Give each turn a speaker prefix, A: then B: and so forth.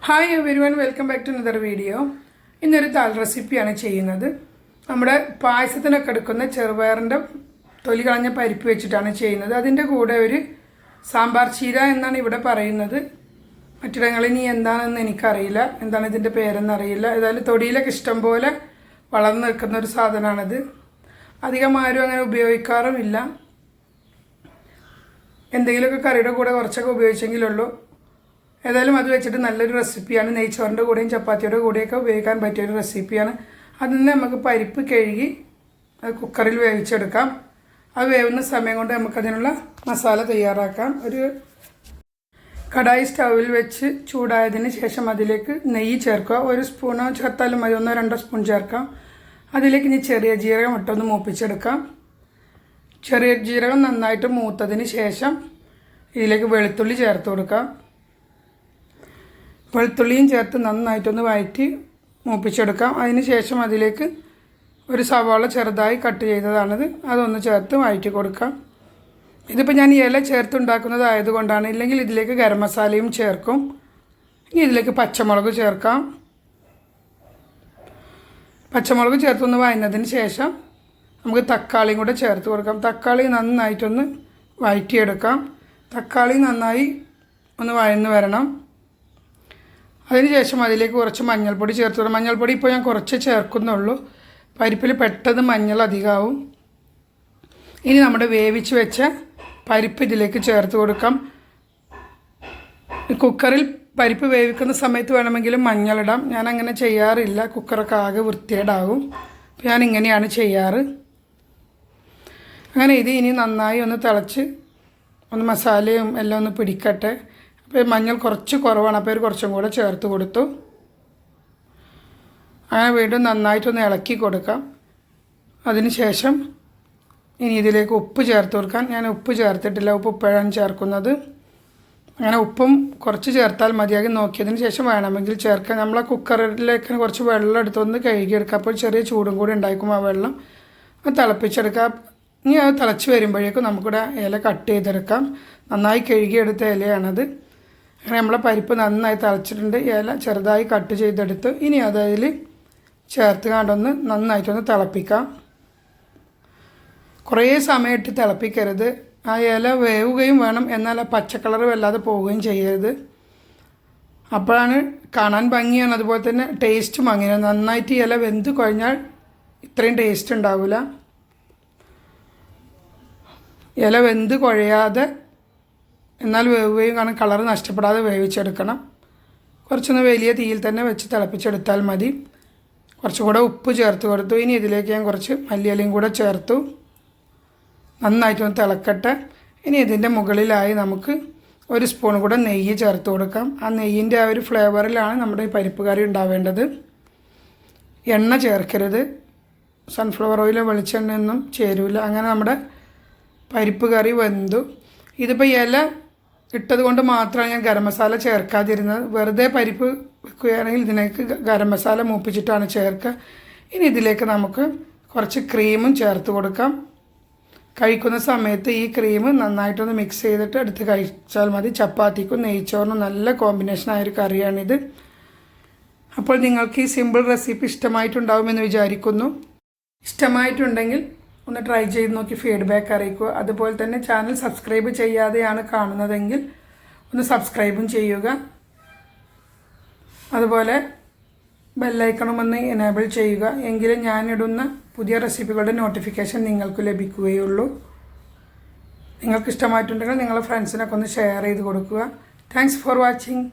A: Hi everyone, welcome back to another video. ഇന്നൊരു ദാൽ റെസിപ്പിയാണ് ചെയ്യുന്നത്. നമ്മുടെ പായസത്തിനൊക്കെ എടുക്കുന്ന ചെറുപയറിൻ്റെ തൊലി കളഞ്ഞ പരിപ്പ് വെച്ചിട്ടാണ് ചെയ്യുന്നത്. അതിൻ്റെ കൂടെ ഒരു സാമ്പാർ ചീര എന്നാണ് ഇവിടെ പറയുന്നത്. മറ്റിടങ്ങളിൽ ഇനി എന്താണെന്ന് എനിക്കറിയില്ല, എന്താണ് ഇതിൻ്റെ പേരെന്നറിയില്ല. ഏതായാലും തൊടിയിലൊക്കെ ഇഷ്ടം പോലെ വളർന്നു നിൽക്കുന്ന ഒരു സാധനമാണിത്. അധികം ആരും അങ്ങനെ ഉപയോഗിക്കാറുമില്ല. എന്തെങ്കിലുമൊക്കെ കറിയുടെ കൂടെ കുറച്ചൊക്കെ ഉപയോഗിച്ചെങ്കിലുള്ളൂ. ഏതായാലും അത് വെച്ചിട്ട് നല്ലൊരു റെസിപ്പിയാണ്. നെയ്ച്ചോറിൻ്റെ കൂടെയും ചപ്പാത്തിയുടെ കൂടെയൊക്കെ ഉപയോഗിക്കാൻ പറ്റിയൊരു റെസിപ്പിയാണ്. അതിന് നമുക്ക് പരിപ്പ് കഴുകി അത് കുക്കറിൽ വേവിച്ചെടുക്കാം. അത് വേവുന്ന സമയം കൊണ്ട് നമുക്കതിനുള്ള മസാല തയ്യാറാക്കാം. ഒരു കടായി സ്റ്റൗവിൽ വെച്ച് ചൂടായതിന് ശേഷം അതിലേക്ക് നെയ്യ് ചേർക്കുക. ഒരു സ്പൂണോ ചേർത്താലും മതി, 1-2 സ്പൂൺ ചേർക്കാം. അതിലേക്ക് ഇനി ചെറിയ ജീരകം ഇട്ടൊന്ന് മൂപ്പിച്ചെടുക്കാം. ചെറിയ ജീരകം നന്നായിട്ട് മൂത്തതിന് ശേഷം ഇതിലേക്ക് വെളുത്തുള്ളി ചേർത്ത് കൊടുക്കാം. വെളുത്തുള്ളിയും ചേർത്ത് നന്നായിട്ടൊന്ന് വഴറ്റി മൂപ്പിച്ചെടുക്കാം. അതിന് ശേഷം അതിലേക്ക് ഒരു സവാള ചെറുതായി കട്ട് ചെയ്തതാണിത്, അതൊന്ന് ചേർത്ത് വഴറ്റി കൊടുക്കാം. ഇതിപ്പോൾ ഞാൻ ഇല ചേർത്തുണ്ടാക്കുന്നതായതുകൊണ്ടാണ്, ഇല്ലെങ്കിൽ ഇതിലേക്ക് ഗരം മസാലയും ചേർക്കും. ഇനി ഇതിലേക്ക് പച്ചമുളക് ചേർക്കാം. പച്ചമുളക് ചേർത്തൊന്ന് വഴന്നതിന് ശേഷം നമുക്ക് തക്കാളിയും കൂടെ ചേർത്ത് കൊടുക്കാം. തക്കാളി നന്നായിട്ടൊന്ന് വഴറ്റിയെടുക്കാം. തക്കാളി നന്നായി ഒന്ന് വഴന്ന് വരണം. അതിനുശേഷം അതിലേക്ക് കുറച്ച് മഞ്ഞൾപ്പൊടി ചേർത്ത് കൊടുക്കാം. മഞ്ഞൾപ്പൊടി ഇപ്പോൾ ഞാൻ കുറച്ച് ചേർക്കുന്നുള്ളൂ, പരിപ്പിൽ പെട്ടെന്ന് മഞ്ഞൾ അധികമാവും. ഇനി നമ്മുടെ വേവിച്ച് വെച്ച പരിപ്പ് ഇതിലേക്ക് ചേർത്ത് കൊടുക്കാം. കുക്കറിൽ പരിപ്പ് വേവിക്കുന്ന സമയത്ത് വേണമെങ്കിലും മഞ്ഞളിടാം. ഞാൻ അങ്ങനെ ചെയ്യാറില്ല, കുക്കറൊക്കെ ആകെ വൃത്തികേടാകും. ഞാൻ ഇങ്ങനെയാണ് ചെയ്യാറ്. അങ്ങനെ ഇത് ഇനി നന്നായി ഒന്ന് തിളച്ച് ഒന്ന് മസാലയും എല്ലാം ഒന്ന് പിടിക്കട്ടെ. അപ്പോൾ മഞ്ഞൾ കുറച്ച് കുറവാണ്, അപ്പോൾ കുറച്ചും കൂടെ ചേർത്ത് കൊടുത്തു. അങ്ങനെ വീണ്ടും നന്നായിട്ടൊന്ന് ഇളക്കി കൊടുക്കാം. അതിന് ശേഷം ഇനി ഇതിലേക്ക് ഉപ്പ് ചേർത്ത് കൊടുക്കാൻ. ഞാൻ ഉപ്പ് ചേർത്തിട്ടില്ല, ഉപ്പ് ഇപ്പോഴാണ് ചേർക്കുന്നത്. അങ്ങനെ ഉപ്പും കുറച്ച് ചേർത്താൽ മതിയാക്കി നോക്കിയതിന് ശേഷം വേണമെങ്കിൽ ചേർക്കാം. നമ്മൾ ആ കുക്കറിലേക്ക് കുറച്ച് വെള്ളം എടുത്തൊന്ന് കഴുകിയെടുക്കുക. അപ്പോൾ ചെറിയ ചൂടും കൂടി ഉണ്ടായിരിക്കും ആ വെള്ളം. അത് തിളപ്പിച്ചെടുക്കുക. ഇനി അത് തിളച്ച് വരുമ്പോഴേക്കും നമുക്കിവിടെ ഇല കട്ട് ചെയ്തെടുക്കാം. നന്നായി കഴുകിയെടുത്ത ഇലയാണത്. അങ്ങനെ നമ്മളെ പരിപ്പ് നന്നായി തിളച്ചിട്ടുണ്ട്. ഇല ചെറുതായി കട്ട് ചെയ്തെടുത്ത് ഇനി അതിൽ ചേർത്ത് കണ്ടൊന്ന് നന്നായിട്ടൊന്ന് തിളപ്പിക്കാം. കുറേ സമയത്ത് തിളപ്പിക്കരുത്. ആ ഇല വേവുകയും വേണം, എന്നാൽ ആ പച്ചക്കളർ വല്ലാതെ പോവുകയും ചെയ്യരുത്. അപ്പോഴാണ് കാണാൻ ഭംഗിയാണ്, അതുപോലെ തന്നെ ടേസ്റ്റും അങ്ങനെയാണ്. നന്നായിട്ട് ഇല വെന്ത് കഴിഞ്ഞാൽ ഇത്രയും ടേസ്റ്റ് ഉണ്ടാവില്ല. ഇല വെന്ത് കുഴയാതെ എന്നാൽ വേവുകയും കാരണം കളർ നഷ്ടപ്പെടാതെ വേവിച്ചെടുക്കണം. കുറച്ചൊന്ന് വലിയ തീയിൽ തന്നെ വെച്ച് തിളപ്പിച്ചെടുത്താൽ മതി. കുറച്ചുകൂടെ ഉപ്പ് ചേർത്ത് കൊടുത്തു. ഇനി ഇതിലേക്ക് ഞാൻ കുറച്ച് മല്ലിയിലയും കൂടെ ചേർത്തു. നന്നായിട്ടൊന്ന് തിളക്കട്ടെ. ഇനി ഇതിൻ്റെ മുകളിലായി നമുക്ക് ഒരു സ്പൂൺ കൂടെ നെയ്യ് ചേർത്ത് കൊടുക്കാം. ആ നെയ്യിൻ്റെ ആ ഒരു ഫ്ലേവറിലാണ് നമ്മുടെ ഈ പരിപ്പ് കറി ഉണ്ടാവേണ്ടത്. എണ്ണ ചേർക്കരുത്, സൺഫ്ലവർ ഓയിലോ വെളിച്ചെണ്ണയൊന്നും ചേരില്ല. അങ്ങനെ നമ്മുടെ പരിപ്പ് കറി വെന്തു. ഇതിപ്പോൾ ഇല ഇട്ടത് കൊണ്ട് മാത്രമാണ് ഞാൻ ഗരം മസാല ചേർക്കാതിരുന്നത്. വെറുതെ പരിപ്പ് വെക്കുകയാണെങ്കിൽ ഇതിലേക്ക് ഗരം മസാല മൂപ്പിച്ചിട്ടാണ് ചേർക്കുക. ഇനി ഇതിലേക്ക് നമുക്ക് കുറച്ച് ക്രീമും ചേർത്ത് കൊടുക്കാം. കഴിക്കുന്ന സമയത്ത് ഈ ക്രീം നന്നായിട്ടൊന്ന് മിക്സ് ചെയ്തിട്ട് എടുത്ത് കഴിച്ചാൽ മതി. ചപ്പാത്തിക്കും നെയ്ച്ചോറിനും നല്ല കോമ്പിനേഷനായൊരു കറിയാണിത്. അപ്പോൾ നിങ്ങൾക്ക് ഈ സിമ്പിൾ റെസിപ്പി ഇഷ്ടമായിട്ടുണ്ടാവുമെന്ന് വിചാരിക്കുന്നു. ഇഷ്ടമായിട്ടുണ്ടെങ്കിൽ ഒന്ന് ട്രൈ ചെയ്ത് നോക്കി ഫീഡ്ബാക്ക് അറിയിക്കുക. അതുപോലെ തന്നെ ചാനൽ സബ്സ്ക്രൈബ് ചെയ്യാതെയാണ് കാണുന്നതെങ്കിൽ ഒന്ന് സബ്സ്ക്രൈബും ചെയ്യുക. അതുപോലെ ബെല്ലൈക്കണും ഒന്ന് എനേബിൾ ചെയ്യുക. എങ്കിലും ഞാനിടുന്ന പുതിയ റെസിപ്പികളുടെ നോട്ടിഫിക്കേഷൻ നിങ്ങൾക്ക് ലഭിക്കുകയുള്ളൂ. നിങ്ങൾക്ക് ഇഷ്ടമായിട്ടുണ്ടെങ്കിൽ നിങ്ങളുടെ ഫ്രണ്ട്സിനൊക്കെ ഒന്ന് ഷെയർ ചെയ്ത് കൊടുക്കുക. Thanks for watching.